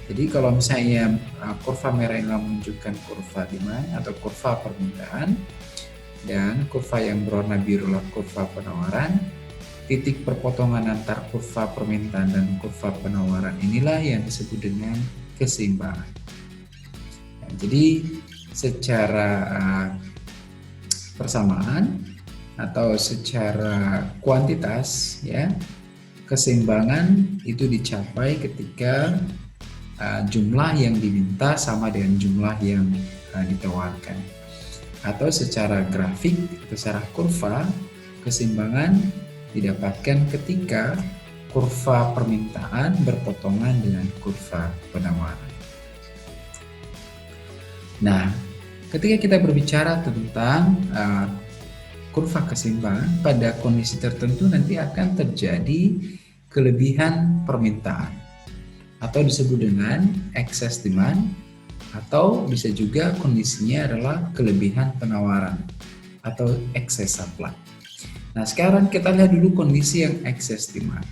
[SPEAKER 1] Jadi kalau misalnya kurva merah ini menunjukkan kurva demand atau kurva permintaan dan kurva yang berwarna biru adalah kurva penawaran, titik perpotongan antar kurva permintaan dan kurva penawaran inilah yang disebut dengan keseimbangan. Nah, jadi secara persamaan atau secara kuantitas ya, keseimbangan itu dicapai ketika jumlah yang diminta sama dengan jumlah yang ditawarkan. Atau secara grafik atau secara kurva, keseimbangan didapatkan ketika kurva permintaan berpotongan dengan kurva penawaran. Nah, ketika kita berbicara tentang kurva keseimbangan, pada kondisi tertentu nanti akan terjadi kelebihan permintaan atau disebut dengan excess demand, atau bisa juga kondisinya adalah kelebihan penawaran atau excess supply. Nah, sekarang kita lihat dulu kondisi yang excess demand.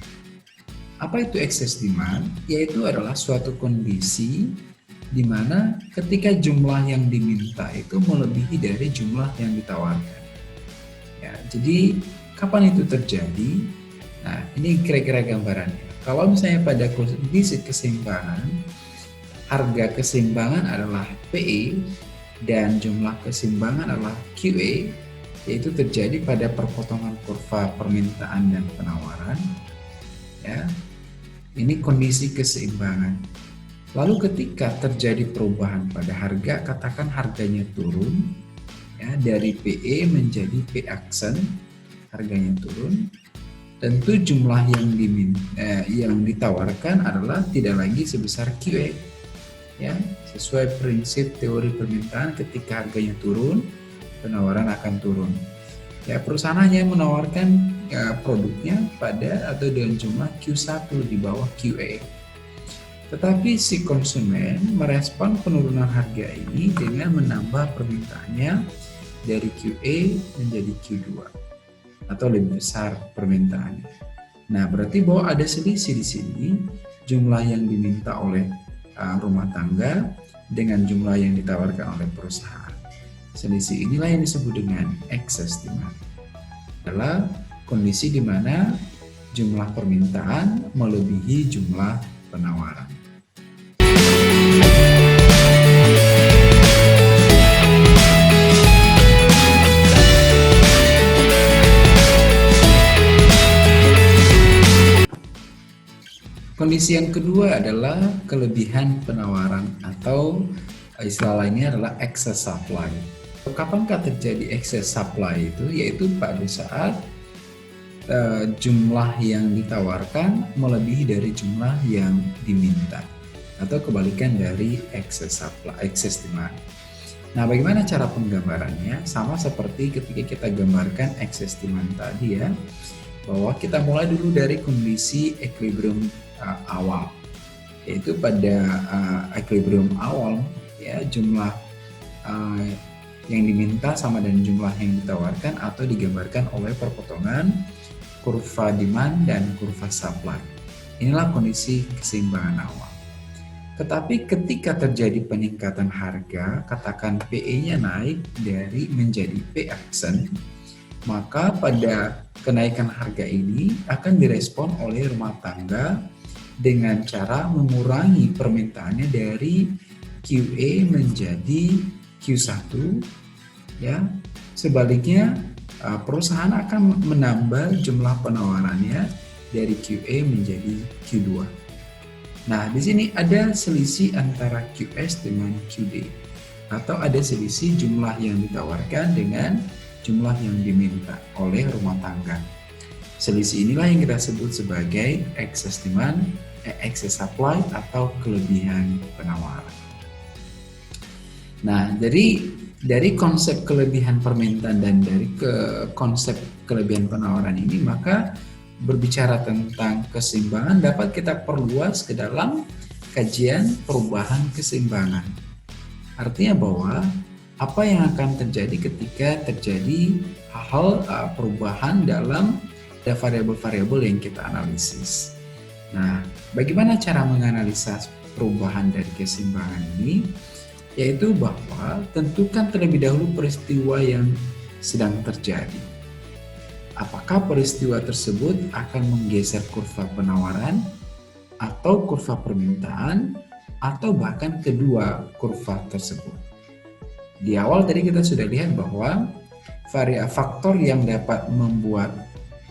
[SPEAKER 1] Apa itu excess demand? Yaitu adalah suatu kondisi di mana ketika jumlah yang diminta itu melebihi dari jumlah yang ditawarkan. Ya, jadi kapan itu terjadi? Nah, ini kira-kira gambarannya. Kalau misalnya pada kondisi keseimbangan, harga keseimbangan adalah PE dan jumlah keseimbangan adalah QE, yaitu terjadi pada perpotongan kurva permintaan dan penawaran. Ya, ini kondisi keseimbangan. Lalu ketika terjadi perubahan pada harga, katakan harganya turun, ya, dari PE menjadi P aksen, harganya turun. Tentu jumlah yang ditawarkan adalah tidak lagi sebesar QE, ya, sesuai prinsip teori permintaan. Ketika harganya turun, penawaran akan turun. Ya, perusahaan hanya menawarkan produknya pada atau dengan jumlah Q1 di bawah QE. Tetapi si konsumen merespon penurunan harga ini dengan menambah permintaannya dari QE menjadi Q2 atau lebih besar permintaannya. Nah, berarti bahwa ada selisih di sini, jumlah yang diminta oleh rumah tangga dengan jumlah yang ditawarkan oleh perusahaan. Selisih inilah yang disebut dengan excess demand. Adalah kondisi di mana jumlah permintaan melebihi jumlah penawaran. Kondisi yang kedua adalah kelebihan penawaran atau istilah lainnya adalah excess supply. Kapankah terjadi excess supply itu? Yaitu pada saat jumlah yang ditawarkan melebihi dari jumlah yang diminta, atau kebalikan dari excess supply, excess demand. Nah, bagaimana cara penggambarannya? Sama seperti ketika kita gambarkan excess demand tadi ya, bahwa kita mulai dulu dari kondisi equilibrium awal, yaitu pada equilibrium awal ya, jumlah yang diminta sama dengan jumlah yang ditawarkan atau digambarkan oleh perpotongan kurva demand dan kurva supply. Inilah kondisi keseimbangan awal. Tetapi ketika terjadi peningkatan harga, katakan PE-nya naik dari menjadi P aksen, maka pada kenaikan harga ini akan direspon oleh rumah tangga dengan cara mengurangi permintaannya dari QA menjadi Q1, ya. Sebaliknya perusahaan akan menambah jumlah penawarannya dari QA menjadi Q2. Nah, di sini ada selisih antara QS dengan QD, atau ada selisih jumlah yang ditawarkan dengan jumlah yang diminta oleh rumah tangga. Selisih inilah yang kita sebut sebagai excess demand, excess supply, atau kelebihan penawaran. Nah, dari konsep kelebihan permintaan dan dari konsep kelebihan penawaran ini, maka berbicara tentang keseimbangan dapat kita perluas ke dalam kajian perubahan keseimbangan. Artinya bahwa apa yang akan terjadi ketika terjadi hal-hal perubahan dalam variabel-variabel yang kita analisis. Nah, bagaimana cara menganalisa perubahan dari keseimbangan ini? Yaitu bahwa tentukan terlebih dahulu peristiwa yang sedang terjadi. Apakah peristiwa tersebut akan menggeser kurva penawaran atau kurva permintaan atau bahkan kedua kurva tersebut. Di awal tadi kita sudah lihat bahwa faktor yang dapat membuat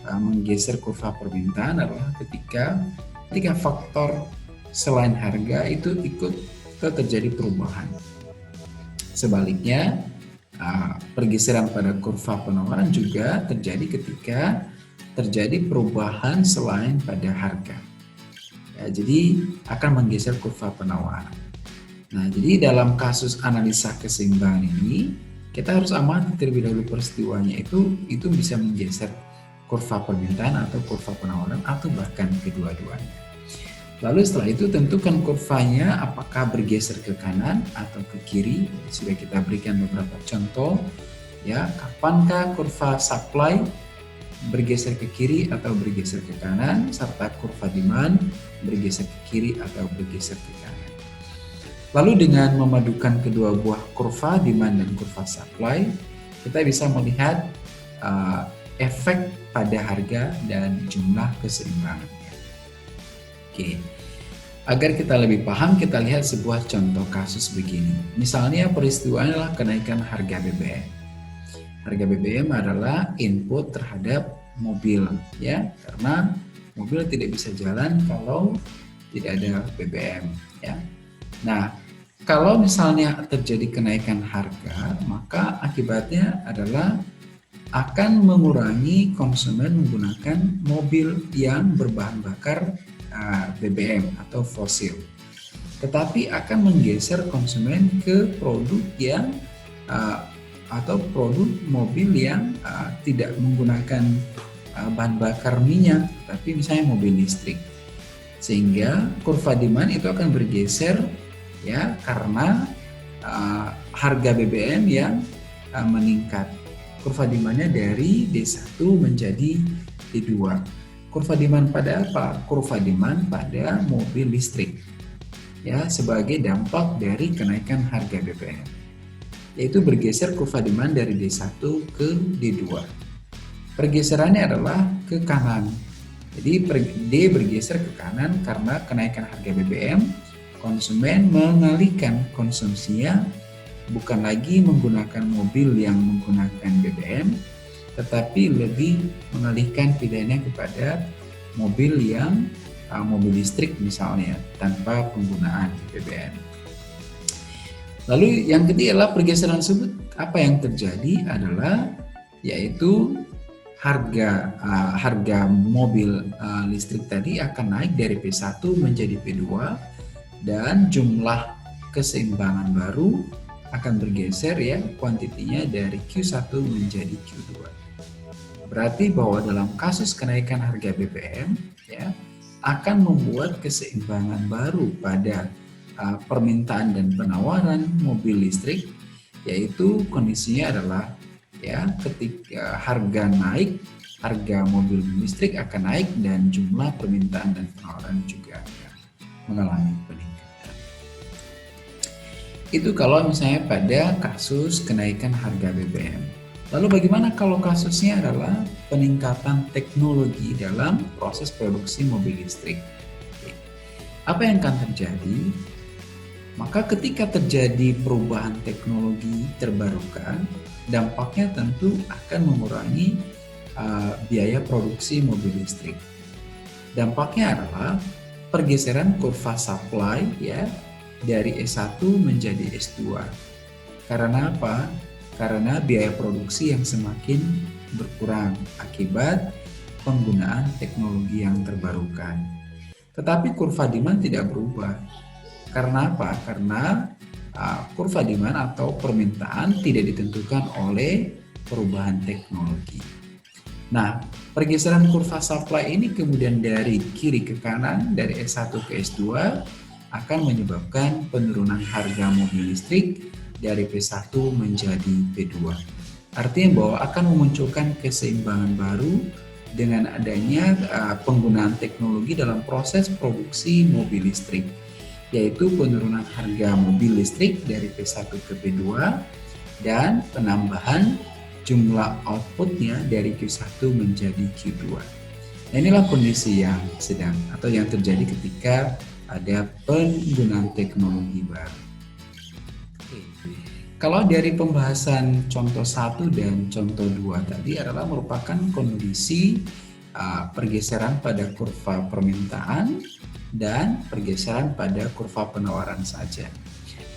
[SPEAKER 1] menggeser kurva permintaan adalah ketika faktor selain harga itu ikut terjadi perubahan. Sebaliknya, pergeseran pada kurva penawaran juga terjadi ketika terjadi perubahan selain pada harga. Ya, jadi akan menggeser kurva penawaran. Nah, jadi dalam kasus analisa keseimbangan ini, kita harus amati terlebih dahulu peristiwanya itu bisa menggeser kurva permintaan atau kurva penawaran atau bahkan kedua-duanya. Lalu setelah itu tentukan kurvanya apakah bergeser ke kanan atau ke kiri. Sudah kita berikan beberapa contoh, ya, kapankah kurva supply bergeser ke kiri atau bergeser ke kanan, serta kurva demand bergeser ke kiri atau bergeser ke kanan. Lalu dengan memadukan kedua buah kurva demand dan kurva supply, kita bisa melihat efek pada harga dan jumlah keseimbangan. Oke, agar kita lebih paham, kita lihat sebuah contoh kasus begini. Misalnya peristiwanya adalah kenaikan harga BBM. Harga BBM adalah input terhadap mobil, ya, karena mobil tidak bisa jalan kalau tidak ada BBM, ya. Nah, kalau misalnya terjadi kenaikan harga, maka akibatnya adalah akan mengurangi konsumen menggunakan mobil yang berbahan bakar BBM atau fosil, tetapi akan menggeser konsumen ke produk yang atau produk mobil yang tidak menggunakan bahan bakar minyak, tapi misalnya mobil listrik, sehingga kurva demand itu akan bergeser, ya, karena harga BBM yang meningkat. Kurva demandnya dari D1 menjadi D2. Kurva demand pada apa? Kurva demand pada mobil listrik, ya, sebagai dampak dari kenaikan harga BBM, yaitu bergeser kurva demand dari D1 ke D2. Pergeserannya adalah ke kanan. Jadi D bergeser ke kanan karena kenaikan harga BBM, konsumen mengalihkan konsumsinya bukan lagi menggunakan mobil yang menggunakan BBM, tetapi lebih mengalihkan pilihannya kepada mobil yang mobil listrik misalnya tanpa penggunaan BBM. Lalu yang ketiga adalah pergeseran tersebut, apa yang terjadi adalah yaitu harga mobil listrik tadi akan naik dari P1 menjadi P2 dan jumlah keseimbangan baru akan bergeser, ya, kuantitinya dari Q1 menjadi Q2. Berarti bahwa dalam kasus kenaikan harga BBM, ya, akan membuat keseimbangan baru pada permintaan dan penawaran mobil listrik yaitu kondisinya adalah ya ketika harga naik, harga mobil listrik akan naik dan jumlah permintaan dan penawaran juga akan mengalami peningkatan. Itu kalau misalnya pada kasus kenaikan harga BBM. Lalu bagaimana kalau kasusnya adalah peningkatan teknologi dalam proses produksi mobil listrik? Apa yang akan terjadi? Maka ketika terjadi perubahan teknologi terbarukan, dampaknya tentu akan mengurangi biaya produksi mobil listrik. Dampaknya adalah pergeseran kurva supply ya dari S1 menjadi S2. Karena apa? Karena biaya produksi yang semakin berkurang akibat penggunaan teknologi yang terbarukan. Tetapi kurva demand tidak berubah. Karena apa? Karena kurva demand atau permintaan tidak ditentukan oleh perubahan teknologi. Nah, pergeseran kurva supply ini kemudian dari kiri ke kanan, dari S1 ke S2 akan menyebabkan penurunan harga mobil listrik dari P1 menjadi P2. Artinya bahwa akan memunculkan keseimbangan baru dengan adanya penggunaan teknologi dalam proses produksi mobil listrik, yaitu penurunan harga mobil listrik dari P1 ke P2 dan penambahan jumlah outputnya dari Q1 menjadi Q2. Nah, inilah kondisi yang sedang atau yang terjadi ketika ada penggunaan teknologi baru. Kalau dari pembahasan contoh 1 dan contoh 2 tadi adalah merupakan kondisi pergeseran pada kurva permintaan dan pergeseran pada kurva penawaran saja.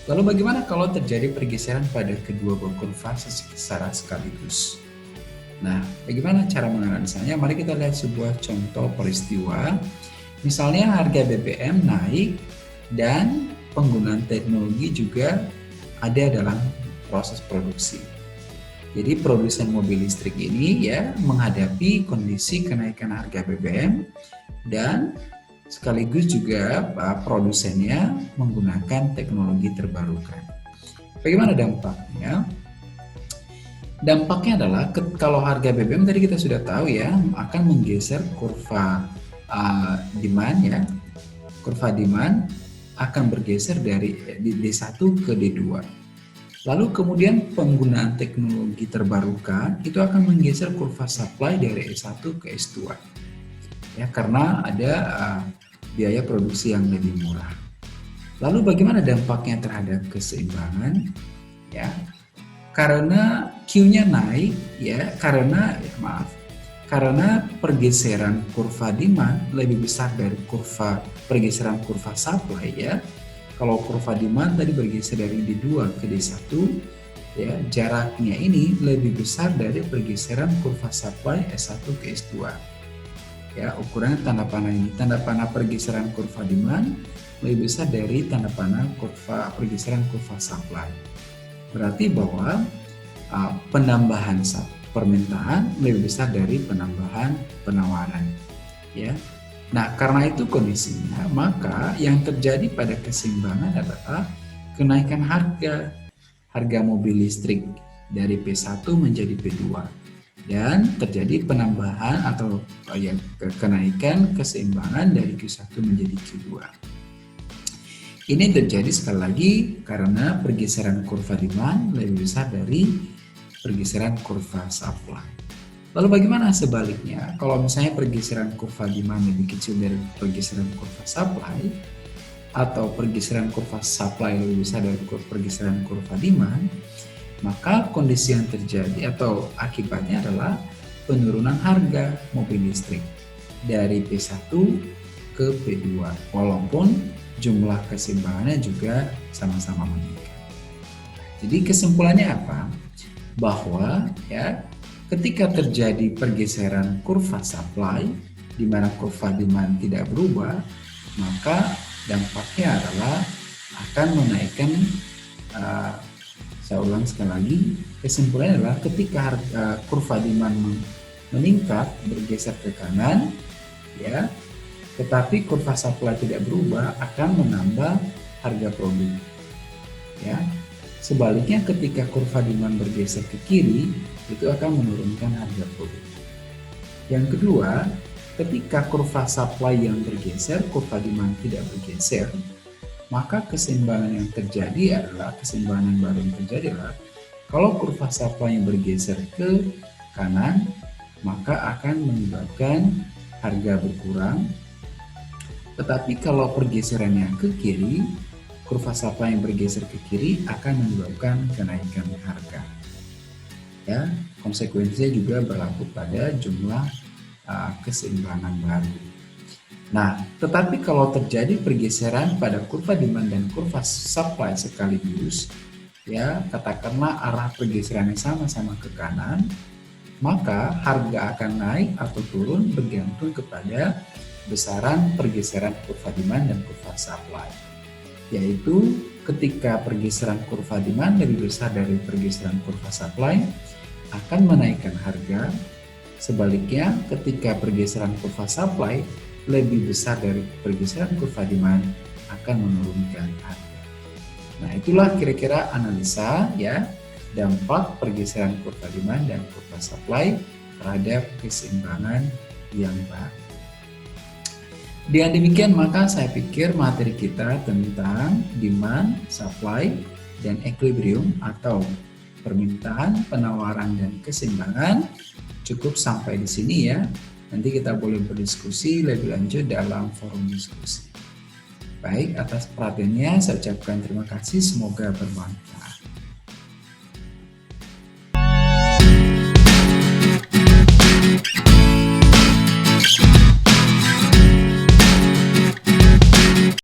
[SPEAKER 1] Lalu bagaimana kalau terjadi pergeseran pada kedua buah kurva secara sekaligus? Nah, bagaimana cara menganalisanya? Mari kita lihat sebuah contoh peristiwa. Misalnya harga BBM naik dan penggunaan teknologi juga ada dalam proses produksi. Jadi produsen mobil listrik ini ya menghadapi kondisi kenaikan harga BBM dan sekaligus juga produsennya menggunakan teknologi terbarukan. Bagaimana dampaknya? Dampaknya adalah kalau harga BBM tadi kita sudah tahu ya akan menggeser kurva demand ya. Kurva demand akan bergeser dari D1 ke D2. Lalu kemudian penggunaan teknologi terbarukan itu akan menggeser kurva supply dari S1 ke S2. Ya, karena ada biaya produksi yang lebih murah. Lalu bagaimana dampaknya terhadap keseimbangan? Ya, karena Q-nya naik, ya, karena pergeseran kurva demand lebih besar dari pergeseran kurva supply ya. Kalau kurva demand tadi bergeser dari D2 ke D1, ya, jaraknya ini lebih besar dari pergeseran kurva supply S1 ke S2. Ya, ukuran tanda panah ini, tanda panah pergeseran kurva demand lebih besar dari tanda panah pergeseran kurva supply. Berarti bahwa penambahan permintaan lebih besar dari penambahan penawaran. Ya. Nah, karena itu kondisinya, maka yang terjadi pada keseimbangan adalah kenaikan harga mobil listrik dari P1 menjadi P2 dan terjadi penambahan atau kenaikan keseimbangan dari Q1 menjadi Q2. Ini terjadi sekali lagi karena pergeseran kurva demand lebih besar dari pergeseran kurva supply. Lalu bagaimana sebaliknya? Kalau misalnya pergeseran kurva demand lebih kecil dari pergeseran kurva supply atau pergeseran kurva supply lebih besar dari pergeseran kurva demand, maka kondisi yang terjadi atau akibatnya adalah penurunan harga mobil listrik dari P1 ke P2 walaupun jumlah keseimbangannya juga sama-sama meningkat. Jadi kesimpulannya apa? Bahwa ya ketika terjadi pergeseran kurva supply di mana kurva demand tidak berubah, maka dampaknya adalah akan menaikkan saya ulang sekali lagi, kesimpulannya adalah ketika kurva demand meningkat bergeser ke kanan ya, tetapi kurva supply tidak berubah akan menambah harga produk ya. Sebaliknya ketika kurva demand bergeser ke kiri, itu akan menurunkan harga produk. Yang kedua, ketika kurva supply yang bergeser, kurva demand tidak bergeser, maka keseimbangan yang terjadi adalah, keseimbangan yang baru yang terjadi adalah, kalau kurva supply yang bergeser ke kanan, maka akan menyebabkan harga berkurang. Tetapi kalau pergeserannya ke kiri, kurva supply yang bergeser ke kiri akan menyebabkan kenaikan harga. Ya, konsekuensinya juga berlaku pada jumlah keseimbangan baru. Nah, tetapi kalau terjadi pergeseran pada kurva demand dan kurva supply sekaligus, ya katakanlah arah pergeserannya sama-sama ke kanan, maka harga akan naik atau turun bergantung kepada besaran pergeseran kurva demand dan kurva supply. Yaitu ketika pergeseran kurva demand lebih besar dari pergeseran kurva supply akan menaikkan harga. Sebaliknya, ketika pergeseran kurva supply lebih besar dari pergeseran kurva demand akan menurunkan harga. Nah, itulah kira-kira analisa ya dampak pergeseran kurva demand dan kurva supply terhadap keseimbangan yang baru. Dengan demikian maka saya pikir materi kita tentang demand, supply, dan equilibrium atau permintaan, penawaran, dan keseimbangan cukup sampai di sini ya. Nanti kita boleh berdiskusi lebih lanjut dalam forum diskusi. Baik, atas perhatiannya saya ucapkan terima kasih, semoga bermanfaat.